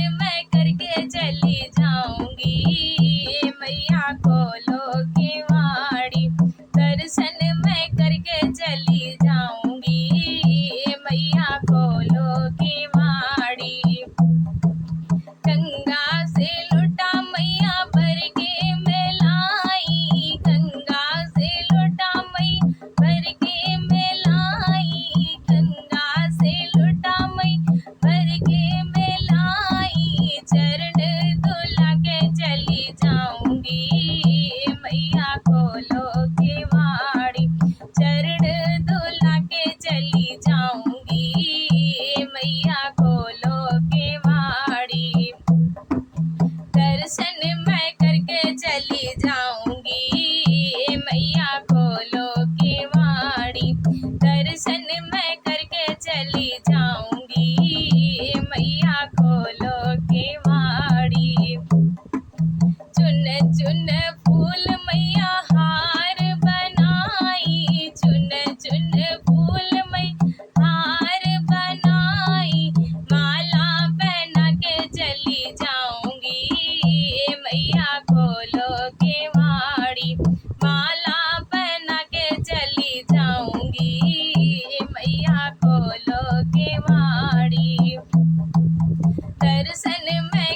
मैं करके चली जाऊंगी, मैया खोलो केवाड़ी। दर्शन मैं करके चली जाऊंगी, मैया खोलो केवाड़ी। गंगा से लुटा मैया भर के मैं लाई, गंगा से लुटा मैया भर के मैं लाई, गंगा से लुटा मैया भर के मैं लाई। चरण धुला के चली जाऊंगी, मैया खोलो केवाड़ी। चरण धुला के चली जाऊंगी, मैया खोलो केवाड़ी। दर्शन मैं करके चली जाऊंगी, मैया खोलो केवाड़ी। दर्शन मैं करके चली जाऊंगी, मैया खोलो केवाड़ी। चुन चुन फूल मैया हार बनाई, चुन चुन फूल मैया हार बनाई। माला पहना के चली जाऊंगी, मैया खोलो केवाड़ी। माला पहना के चली जाऊंगी, मैया खोलो केवाड़ी। दर्शन मैं